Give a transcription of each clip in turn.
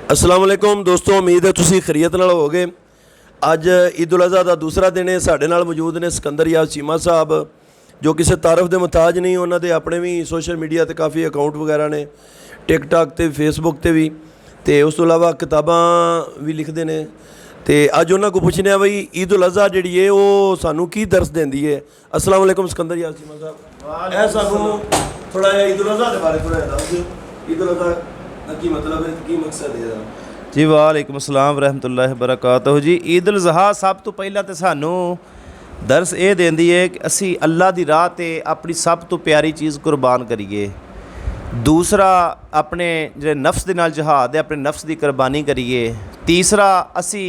अस्सलाम वालेकुम दोस्तों, उम्मीद है तुसी खैरियत नाल होवोगे। अज ईद उल अज़हा का दूसरा दिन है। साडे नाल मौजूद ने सिकंदर याद चीमा साहब, जो किसी तारफ के मुताज नहीं। उन्होंने अपने भी सोशल मीडिया ते काफ़ी अकाउंट वगैरह ने, टिकटॉक ते फेसबुक ते भी, तो उस तो इलावा किताबां भी लिखते हैं। तो अज उन्होंने को पुछने बई ईद उल अज़हा जी है वो सानू की दर्स देंदी है। अस्सलाम वालेकुम सिकंदर याद चीमा साहब, यह सानू थोड़ा जिहा ईद उल अज़हा के बारे थोड़ा दस दिओ। ईद उल अज़हा की मतलब है, की मकसद है जी। वालेकुम अस्सलाम रहमतुल्लाहि बरकातहू जी। ईद उल ज़हा सब तो पहला तो सानू दर्स ये देंदी है कि असी अल्लाह की राह ते अपनी सब तो प्यारी चीज़ कुर्बान करिए। दूसरा अपने जो नफ्स के नाल जिहाद है, अपने नफ्स की कुर्बानी करिए। तीसरा असी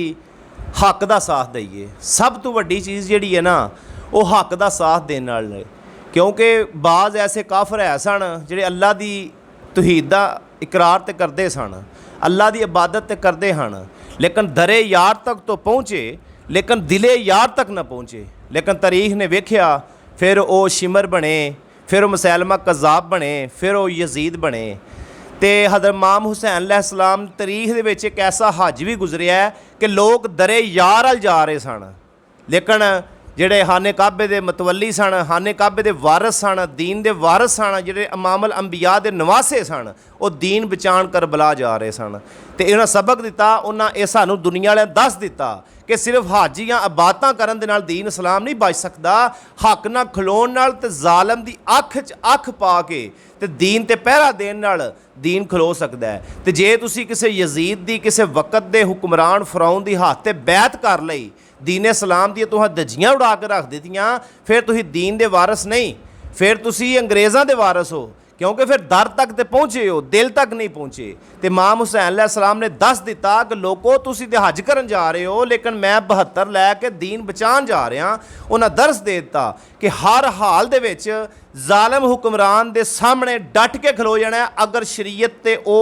हक का साथ दईए। सब तो वड्डी चीज़ जिहड़ी है ना वो हक का साथ देने नाल है, क्योंकि बाज़ ऐसे काफर है सन जिहड़े अल्लाह की तौहीद का इकरार तो करते सन, अल्लाह की इबादत तो करते हैं, लेकिन दरे यार तक तो पहुँचे लेकिन दिले यार तक ना पहुँचे। लेकिन तारीख ने वेख्या, फिर वो शिमर बने, फिर वो मुसैलमा कज़ाब बने, फिर वो यजीद बने। तो हज़रत इमाम हुसैन अलैहिस्सलाम तारीख दे विच एक ऐसा हज भी गुजरिया है कि लोग दरे यार अल जा रहे सन, लेकिन ਜਿਹੜੇ ਖਾਨੇ ਕਾਬੇ ਦੇ मतवली सन, खाने काबे ਦੇ वारस सन, दीन ਦੇ वारस सन, ਜਿਹੜੇ ਇਮਾਮੁਲ ਅੰਬੀਆ ਦੇ ਨਵਾਸੇ ਸਨ, ਉਹ दीन ਬਚਾਉਣ ਕਰਬਲਾ ਜਾ ਰਹੇ ਸਨ। ਤੇ ਇਹਨਾਂ ਸਬਕ ਦਿੱਤਾ, ਉਹਨਾਂ ਇਹ ਸਾਨੂੰ ਦੁਨੀਆ ਵਾਲਿਆਂ ਦੱਸ ਦਿੱਤਾ ਕਿ ਸਿਰਫ ਹਜ ਜਾਂ ਇਬਾਦਤਾਂ ਕਰਨ ਦੇ ਨਾਲ दीन ਇਸਲਾਮ ਨਹੀਂ ਬਚ ਸਕਦਾ। ਹੱਕ ਨਾਲ ਖਲੋਣ ਨਾਲ ਤੇ ਜ਼ਾਲਮ ਦੀ ਅੱਖ 'ਚ ਅੱਖ ਪਾ ਕੇ ਤੇ दीन ਤੇ ਪਹਿਰਾ ਦੇਣ ਨਾਲ दीन ਖਲੋ ਸਕਦਾ ਹੈ। ਤੇ ਜੇ ਤੁਸੀਂ ਕਿਸੇ ਯਜ਼ੀਦ ਦੀ, ਕਿਸੇ ਵਕਤ ਦੇ ਹੁਕਮਰਾਨ ਫਰਾਉਨ ਦੀ ਹੱਥ ਤੇ ਬੈਤ ਕਰ ਲਈ, दीन इस्लाम दी तुहां दजियां उड़ा के रख दित्तियां, फिर तुसीं दीन दे वारस नहीं, फिर तुसीं अंग्रेज़ां दे वारस हो, क्योंकि फिर दर तक तो पहुँचे हो, दिल तक नहीं पहुँचे। तो इमाम हुसैन अलैहिस्सलाम ने दस दिता कि लोगो तुसीं ते हज करन जा रहे हो, लेकिन मैं 72 लैके दीन बचान जा रहा। उन्हें दर्स दे दिता कि हर हाल दे विच ज़ालिम हुक्मरान दे सामने डट के खलो जाना। अगर शरीयत ते ओ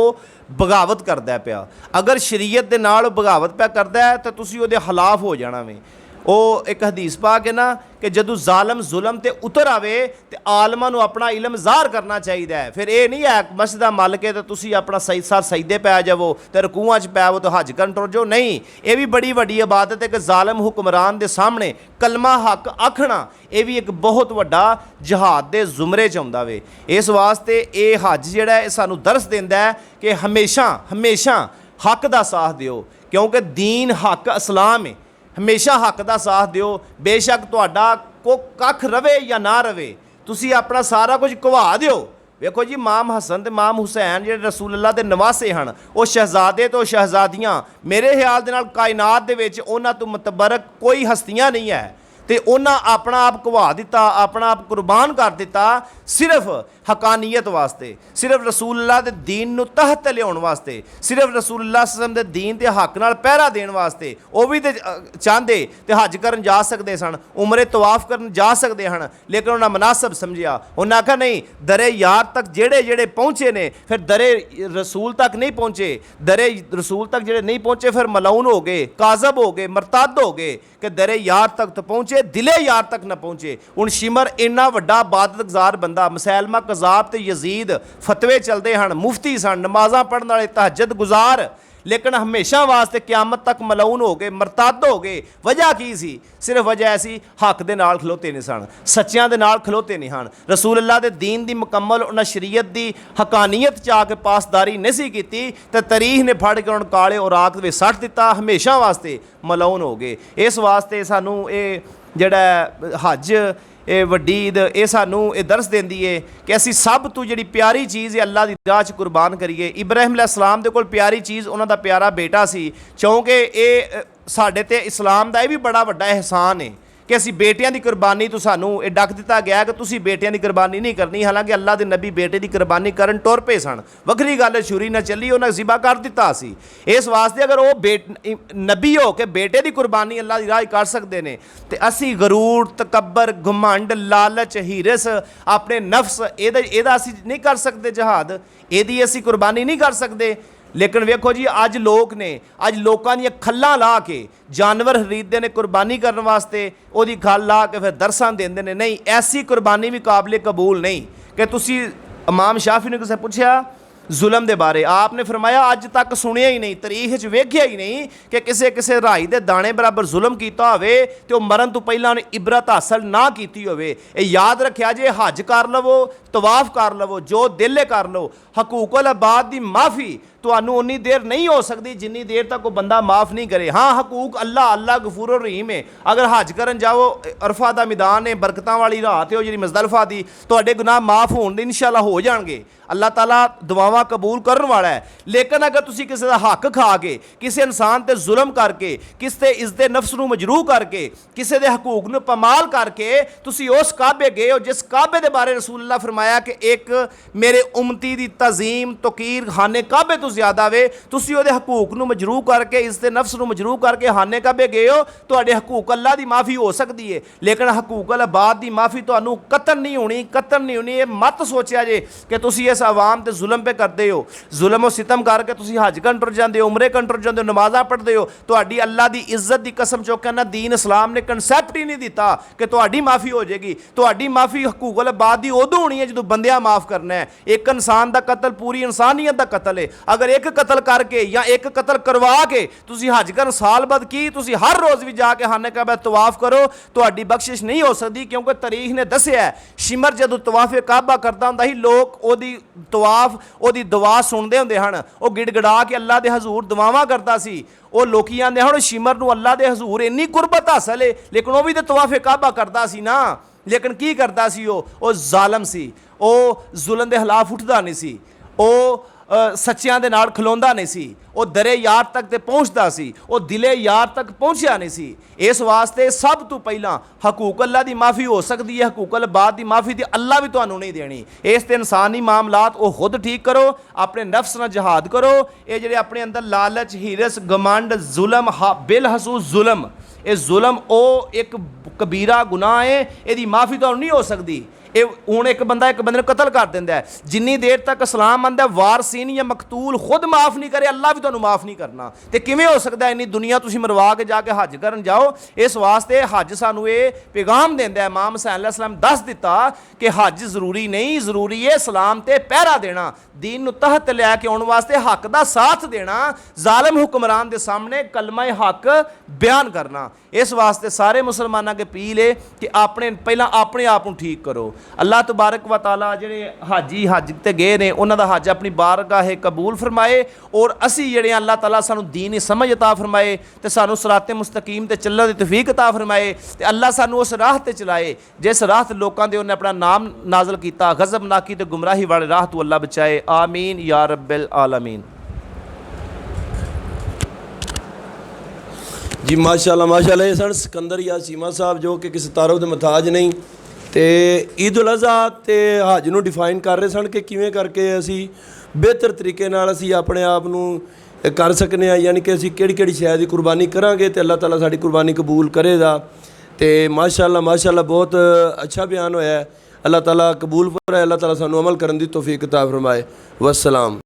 बगावत करता पिया, अगर शरीयत के नाल बगावत पिया करता है तो तुसीं उहदे खिलाफ हो जाना वे। वो एक हदीस पा के ना कि जदों ज़ालम जुलम ते उतर आवे तो आलमां नूं अपना इलम ज़ाहर करना चाहिए है। फिर ये नहीं है मस्जिदा मल के तो तुसीं अपना सही सार सजदे पै जावो तो रकूआं च पै वो तो हज करन टुर जाओ। नहीं, ये भी बड़ी वड्डी इबादत है कि ज़ालिम हुक्मरान के सामने कलमा हक आखना, ये भी एक बहुत वड्डा जिहाद के जुमरे च आउंदा वे। इस वास्ते ये हज जिहड़ा है सानूं दर्स दिंदा है कि हमेशा हमेशा हक का साथ दिओ, क्योंकि दीन हक इस्लाम है। हमेशा हक का साथ दिओ, बेशक तुहाडा को कख रवे या ना रवे, तुसी अपना सारा कुछ घवा दिओ। वेखो जी, इमाम हसन ते इमाम हुसैन जिहड़े रसूल अल्लाह दे नवासे हन, वो शहजादे तो शहजादियाँ, मेरे ख्याल दे नाल कायनात दे विच उन्हां तो मुतबरक कोई हस्तियां नहीं है। तो उन्हें अपना आप घवा दिता, अपना आप कुर्बान कर दिता, सिर्फ हकानीयत वास्ते, सिर्फ रसूलुल्लाह दे दीन नूं तहत लियाउण वास्ते, सिर्फ रसूलुल्लाह सल्लल्लाहु अलैहि वसल्लम दे दीन ते हक नाल पहरा देण वास्ते। वो भी तो चाहते तो हज करन जा सकते सन, उमरे तवाफ करन जा सकते हैं, लेकिन उन्हें मुनासब समझिया। उन्हें आखा नहीं, दरे यार तक जेड़े जेड़े पहुँचे ने, फिर दरे रसूल तक नहीं पहुँचे। दरे रसूल तक जेड़े नहीं पहुँचे फिर मलऊन हो गए, काजब हो गए, मरतद हो गए कि दरे यार तक तो पहुँचे, दिले यार तक ना पहुँचे। हुण शिमर इन्ना वड्डा इबादतगुज़ार बंदा, मुसैलमा कज़ाब ते यजीद फतवे चलते हैं, मुफ्ती सन, नमाज़ां पढ़न वाले, तहज्जुद गुज़ार, लेकिन हमेशा वास्ते क्यामत तक मलऊन हो गए, मरतद हो गए। वजह की सी? सिर्फ वजह ऐसी हक दे नाल खलोते नहीं सन, सच्चियां दे नाल खलोते नहीं हन। रसूलुल्लाह दे दीन दी मुकम्मल उन्हें शरीयत दी हकानीयत चा के पासदारी नहीं सी कीती, तो तारीख ने फड़ के उन्होंने काले औराक दे सट दिता, हमेशा वास्ते मलऊन हो गए। इस वास्ते सानू ये जिहड़ा हज ये वड्डी ईद ये सानू ये दर्स देंदी है कि असी सब तो जिहड़ी प्यारी चीज़ है अल्लाह की राह च कुर्बान करिए। इब्राहिम अलैहिस्सलाम दे कोल प्यारी चीज़ उन्हां दा प्यारा बेटा सी, क्योंकि ये साडे ते इस्लाम दा ये भी बड़ा वड्डा एहसान है कि असी बेटियां की कुर्बानी तो सानू ये डक दिता गया कि तुसी बेटियां की कुर्बानी नहीं करनी। हालांकि अल्लाह के नबी बेटे की कुर्बानी करन टुर पे सन, वखरी गल छुरी ना चली, उन्हें ज़िबा कर दिता सी। इस वास्ते अगर वो नबी हो के बेटे की कुर्बानी अल्लाह की राह कर सकते हैं, तो असी गरूर, तकबर, घमंड, लालच, हिरस, अपने नफ्स एदा असी नहीं कर सकते जिहाद, एदी असी कुर्बानी नहीं कर सकते। लेकिन वेखो जी, अज लोग ने, अज लोगों दी खल्लां ला के जानवर खरीदते हैं कुर्बानी करने वास्ते, ओदी खल ला के फिर दरसां देंदे ने। नहीं, ऐसी कुर्बानी भी काबिल कबूल नहीं कि तुसी इमाम शाफी ने किसी पूछया ਜ਼ੁਲਮ ਦੇ ਬਾਰੇ। ਆਪ ਨੇ ਫਰਮਾਇਆ ਅੱਜ ਤੱਕ ਸੁਣਿਆ ਹੀ ਨਹੀਂ, ਤਾਰੀਖ 'ਚ ਵੇਖਿਆ ਹੀ ਨਹੀਂ ਕਿ ਕਿਸੇ ਰਾਈ ਦੇ ਦਾਣੇ ਬਰਾਬਰ ਜ਼ੁਲਮ ਕੀਤਾ ਹੋਵੇ ਤੇ ਉਹ ਮਰਨ ਤੋਂ ਪਹਿਲਾਂ ਉਹਨੇ ਇਬਰਤ ਹਾਸਲ ਨਾ ਕੀਤੀ ਹੋਵੇ। ਇਹ ਯਾਦ ਰੱਖਿਆ ਜੇ, ਹੱਜ ਕਰ ਲਵੋ, ਤਵਾਫ ਕਰ ਲਵੋ, ਜੋ ਦਿਲੇ ਕਰ ਲਓ, ਹਕੂਕੁਲ ਇਬਾਦ ਦੀ ਮਾਫੀ ਤੁਹਾਨੂੰ ਉਨੀ ਦੇਰ ਨਹੀਂ ਹੋ ਸਕਦੀ ਜਿੰਨੀ ਦੇਰ ਤੱਕ ਉਹ ਬੰਦਾ ਮਾਫ ਨਹੀਂ ਕਰੇ। ਹਾਂ, ਹਕੂਕ ਅੱਲਾ ਗਫੂਰ ਰਹੀਮ ਹੈ। ਅਗਰ ਹੱਜ ਕਰਨ ਜਾਓ, ਅਰਫਾ ਦਾ ਮੈਦਾਨ ਹੈ, ਬਰਕਤਾਂ ਵਾਲੀ ਰਾਤ ਹੈ ਉਹ ਜਿਹੜੀ ਮੁਜ਼ਦਲਿਫਾ ਦੀ, ਤੁਹਾਡੇ ਗੁਨਾਹ ਮਾਫ ਹੋਣ ਦੇ ਇਨਸ਼ਾਅੱਲਾ ਹੋ ਜਾਣਗੇ। ਅੱਲਾਹ ਤਾਲਾ ਦੁਆਵਾਂ ਕਬੂਲ ਕਰਨ ਵਾਲਾ ਹੈ। ਲੇਕਿਨ ਅਗਰ ਤੁਸੀਂ ਕਿਸੇ ਦਾ ਹੱਕ ਖਾ ਕੇ, ਕਿਸੇ ਇਨਸਾਨ ਤੇ ਜ਼ੁਲਮ ਕਰਕੇ, ਕਿਸੇ ਤੇ ਇਜ਼ਦੇ ਨਫਸ ਨੂੰ ਮਜਰੂਹ ਕਰਕੇ, ਕਿਸੇ ਦੇ ਹਕੂਕ ਨੂੰ ਪਮਾਲ ਕਰਕੇ ਤੁਸੀਂ ਉਸ ਕਾਬੇ ਗਏ ਹੋ ਜਿਸ ਕਾਬੇ ਦੇ ਬਾਰੇ ਰਸੂਲullah ਫਰਮਾਇਆ ਕਿ ਇੱਕ ਮੇਰੇ ਉਮਤੀ ਦੀ ਤਜ਼ੀਮ ਤੌਕੀਰ ਖਾਨੇ ਕਾਬੇ ਤੋਂ ਜ਼ਿਆਦਾ ਵੇ। ਤੁਸੀਂ ਉਹਦੇ ਹਕੂਕ ਨੂੰ ਮਜਰੂਹ ਕਰਕੇ, ਇਜ਼ਦੇ ਨਫਸ ਨੂੰ ਮਜਰੂਹ ਕਰਕੇ ਖਾਨੇ ਕਾਬੇ ਗਏ ਹੋ। ਤੁਹਾਡੇ ਹਕੂਕ ਅੱਲਾ ਦੀ ਮਾਫੀ ਹੋ ਸਕਦੀ ਹੈ, ਲੇਕਿਨ ਹਕੂਕ ਅਲ ਇਬਾਦ ਦੀ ਮਾਫੀ ਤੁਹਾਨੂੰ ਕਤਲ ਨਹੀਂ ਹੋਣੀ, ਕਤਲ ਨਹੀਂ ਹੋਣੀ। ਇਹ ਮਤ ਸੋਚਿਆ ਜੇ ਕਿ ਤੁਸੀਂ ਇਸ ਆਵਾਮ ਤੇ ਜ਼ੁਲਮ ਪੇ ਕਰਦੇ ਹੋ, ਜ਼ੁਲਮ ਉਹ ਸਿਤਮ ਕਰਕੇ ਤੁਸੀਂ ਹੱਜ ਕਰਨ ਟੁਰ ਜਾਂਦੇ ਹੋ, ਉਮਰੇ ਕਰਨ ਟੁਰ ਜਾਂਦੇ ਹੋ, ਨਮਾਜ਼ਾਂ ਪੜ੍ਹਦੇ ਹੋ। ਤੁਹਾਡੀ ਅੱਲਾ ਦੀ ਇੱਜ਼ਤ ਦੀ ਕਸਮ ਚੁੱਕ ਕੇ ਨਾ, ਦੀਨ ਇਸਲਾਮ ਨੇ ਕਨਸੈਪਟ ਹੀ ਨਹੀਂ ਦਿੱਤਾ ਕਿ ਤੁਹਾਡੀ ਮਾਫੀ ਹੋ ਜਾਏਗੀ। ਤੁਹਾਡੀ ਮਾਫੀ ਹਕੂਕ ਅਲ ਇਬਾਦ ਦੀ ਉਦੋਂ ਹੋਣੀ ਹੈ ਜਦੋਂ ਬੰਦਿਆਂ ਮਾਫ ਕਰਨਾ ਹੈ। ਇੱਕ ਇਨਸਾਨ ਦਾ ਕਤਲ ਪੂਰੀ ਇਨਸਾਨੀਅਤ ਦਾ ਕਤਲ ਹੈ। ਅਗਰ ਇੱਕ ਕਤਲ ਕਰਕੇ ਜਾਂ ਇੱਕ ਕਤਲ ਕਰਵਾ ਕੇ ਤੁਸੀਂ ਹੱਜ ਕਰਨ ਸਾਲ ਬਾਅਦ ਕੀ ਤੁਸੀਂ ਹਰ ਰੋਜ਼ ਵੀ ਜਾ ਕੇ ਖਾਨੇ ਕਾਬਾ ਤਵਾਫ ਕਰੋ, ਤੁਹਾਡੀ ਬਖਸ਼ਿਸ਼ ਨਹੀਂ ਹੋ ਸਕਦੀ। ਕਿਉਂਕਿ ਤਾਰੀਖ ਨੇ ਦੱਸਿਆ ਸ਼ਿਮਰ ਜਦੋਂ ਤਵਾਫੇ ਕਾਬਾ ਕਰਦਾ ਹੁੰਦਾ ਸੀ, ਲੋਕ ਉਹਦੀ ਤਵਾਫ, ਉਹਦੀ ਦੁਆ ਸੁਣਦੇ ਹੁੰਦੇ ਹਨ। ਉਹ ਗਿੜਗੜਾ ਕੇ ਅੱਲਾ ਦੇ ਹਜ਼ੂਰ ਦੁਆਵਾਂ ਕਰਦਾ ਸੀ। ਉਹ ਲੋਕੀ ਆਂਦੇ ਹੁਣ ਸ਼ਿਮਰ ਨੂੰ ਅੱਲਾ ਦੇ ਹਜ਼ੂਰ ਇੰਨੀ ਕੁਰਬਤ ਹਾਸਲ ਹੈ, ਲੇਕਿਨ ਉਹ ਵੀ ਤਾਂ ਤਵਾਫੇ ਕਾਬਾ ਕਰਦਾ ਸੀ ਨਾ। ਲੇਕਿਨ ਕੀ ਕਰਦਾ ਸੀ? ਉਹ ਜ਼ਾਲਮ ਸੀ, ਉਹ ਜ਼ੁਲਮ ਦੇ ਖਿਲਾਫ ਉੱਠਦਾ ਨਹੀਂ ਸੀ, ਉਹ ਸੱਚਿਆਂ ਦੇ ਨਾਲ ਖਲੋਂਦਾ ਨਹੀਂ ਸੀ, ਉਹ ਦਰੇ ਯਾਰ ਤੱਕ ਤੇ ਪਹੁੰਚਦਾ ਸੀ, ਉਹ ਦਿਲੇ ਯਾਰ ਤੱਕ ਪਹੁੰਚਿਆ ਨਹੀਂ ਸੀ। ਇਸ ਵਾਸਤੇ ਸਭ ਤੋਂ ਪਹਿਲਾਂ ਹਕੂਕ ਅੱਲਾ ਦੀ ਮਾਫੀ ਹੋ ਸਕਦੀ ਹੈ, ਹਕੂਕ ਅਲ ਇਬਾਦ ਦੀ ਮਾਫੀ ਤੇ ਅੱਲਾ ਵੀ ਤੁਹਾਨੂੰ ਨਹੀਂ ਦੇਣੀ। ਇਸ ਤੇ ਇਨਸਾਨੀ ਮਾਮਲਾਤ ਉਹ ਖੁਦ ਠੀਕ ਕਰੋ, ਆਪਣੇ ਨਫਸ ਨਾਲ ਜਹਾਦ ਕਰੋ। ਇਹ ਜਿਹੜੇ ਆਪਣੇ ਅੰਦਰ ਲਾਲਚ, ਹੀਰਸ, ਗਮੰਡ, ਜ਼ੁਲਮ, ਬਿਲਹਸੂਸ ਜ਼ੁਲਮ, ਇਹ ਜ਼ੁਲਮ ਉਹ ਇੱਕ ਕਬੀਰਾ ਗੁਨਾਹ ਹੈ, ਇਹਦੀ ਮਾਫੀ ਤੁਹਾਨੂੰ ਨਹੀਂ ਹੋ ਸਕਦੀ। ਇਹ ਹੁਣ ਇੱਕ ਬੰਦੇ ਨੂੰ ਕਤਲ ਕਰ ਦਿੰਦਾ ਹੈ, ਜਿੰਨੀ ਦੇਰ ਤੱਕ ਇਸਲਾਮ ਆਂਦਾ ਵਾਰਸੀਨ ਜਾਂ ਮਕਤੂਲ ਖੁਦ ਮਾਫ ਨਹੀਂ ਕਰੇ, ਅੱਲਾ ਵੀ ਤੁਹਾਨੂੰ ਮਾਫ ਨਹੀਂ ਕਰਨਾ। ਤੇ ਕਿਵੇਂ ਹੋ ਸਕਦਾ? ਇੰਨੀ ਦੁਨੀਆ ਤੁਸੀਂ ਮਰਵਾ ਕੇ ਜਾ ਕੇ ਹੱਜ ਕਰਨ ਜਾਓ। ਇਸ ਵਾਸਤੇ ਹੱਜ ਸਾਨੂੰ ਇਹ ਪੈਗਾਮ ਦਿੰਦਾ ਹੈ। ਇਮਾਮ ਹੁਸੈਨ अलैहिस्सलाम ਦੱਸ ਦਿੱਤਾ ਕਿ ਹੱਜ ਜ਼ਰੂਰੀ ਨਹੀਂ, ਜ਼ਰੂਰੀ ਹੈ ਇਸਲਾਮ ਤੇ ਪਹਿਰਾ ਦੇਣਾ, ਦੀਨ ਨੂੰ ਤਹਤ ਲੈ ਕੇ ਆਉਣ ਵਾਸਤੇ ਹੱਕ ਦਾ ਸਾਥ ਦੇਣਾ, ਜ਼ਾਲਮ ਹੁਕਮਰਾਨ ਦੇ ਸਾਹਮਣੇ ਕਲਮਾ ਹੱਕ ਬਿਆਨ ਕਰਨਾ। ਇਸ ਵਾਸਤੇ ਸਾਰੇ ਮੁਸਲਮਾਨਾਂ ਕੇ ਅਪੀਲ ਹੈ ਕਿ ਪਹਿਲਾਂ ਆਪਣੇ ਆਪ ਨੂੰ ਠੀਕ ਕਰੋ। ਅੱਲਾਹ ਤਬਾਰਕ व तआला ਜਿਹੜੇ ਹਾਜੀ ਹੱਜ ਤੇ ਗਏ ਨੇ ਉਹਨਾਂ ਦਾ ਹੱਜ ਆਪਣੀ ਬਾਰਗਾਹ ਕਬੂਲ ਫਰਮਾਏ, ਔਰ ਅਸੀਂ ਜਿਹੜੇ ਅੱਲਾਹ ਤਾਲਾ ਸਾਨੂੰ ਦੀਨ ਸਮਝ ਅਤਾ ਫਰਮਾਏ ਤੇ ਸਾਨੂੰ ਸਿਰਾਤੇ ਮੁਸਤਕੀਮ ਤੇ ਚੱਲਣ ਦੀ ਤੌਫੀਕ ਅਤਾ ਫਰਮਾਏ, ਤੇ ਅੱਲਾਹ ਸਾਨੂੰ ਉਸ ਰਾਹ ਤੇ ਚਲਾਏ ਜਿਸ ਰਾਹ ਤੇ ਲੋਕਾਂ ਦੇ ਉਹਨੇ ਆਪਣਾ ਨਾਮ ਨਾਜ਼ਲ ਕੀਤਾ। ਗਜ਼ਬਨਾਕੀ ਤੇ ਗੁਮਰਾਹੀ ਵਾਲੇ ਰਾਹ ਤੋਂ ਅੱਲਾਹ ਬਚਾਏ। ਆਮੀਨ या रब्बिल आलमीन। ਜੀ ਮਾਸ਼ਾਅੱਲਾ ਇਹ ਸਨ ਸਿਕੰਦਰ ਜਾਂ ਚੀਮਾ ਸਾਹਿਬ ਜੋ ਕਿ ਕਿਸੇ ਤਾਰਫ ਦੇ ਮੁਹਤਾਜ ਨਹੀਂ, ਤੇ ਈਦ ਉਲ ਅਜ਼ਹਾ ਤੇ ਹੱਜ ਨੂੰ ਡਿਫਾਈਨ ਕਰ ਰਹੇ ਸਨ ਕਿ ਕਿਵੇਂ ਕਰਕੇ ਅਸੀਂ ਬਿਹਤਰ ਤਰੀਕੇ ਨਾਲ ਅਸੀਂ ਆਪਣੇ ਆਪ ਨੂੰ ਕਰ ਸਕਨੇ ਆ, ਯਾਨੀ ਕਿ ਅਸੀਂ ਕਿਹੜੀ ਸ਼ੈ ਦੀ ਕੁਰਬਾਨੀ ਕਰਾਂਗੇ ਤੇ ਅੱਲਾਹ ਤਾਲਾ ਸਾਡੀ ਕੁਰਬਾਨੀ ਕਬੂਲ ਕਰੇਗਾ। ਤੇ ਮਾਸ਼ਾਅੱਲਾ ਬਹੁਤ ਅੱਛਾ ਬਿਆਨ ਹੋਇਆ। ਅੱਲਾਹ ਤਾਲਾ ਕਬੂਲ ਫਰਮਾਏ, ਅੱਲਾਹ ਤਾਲਾ ਸਾਨੂੰ ਅਮਲ ਕਰਨ ਦੀ ਤੌਫੀਕ ਅਤਾ ਫਰਮਾਏ। ਵਸਲਾਮ।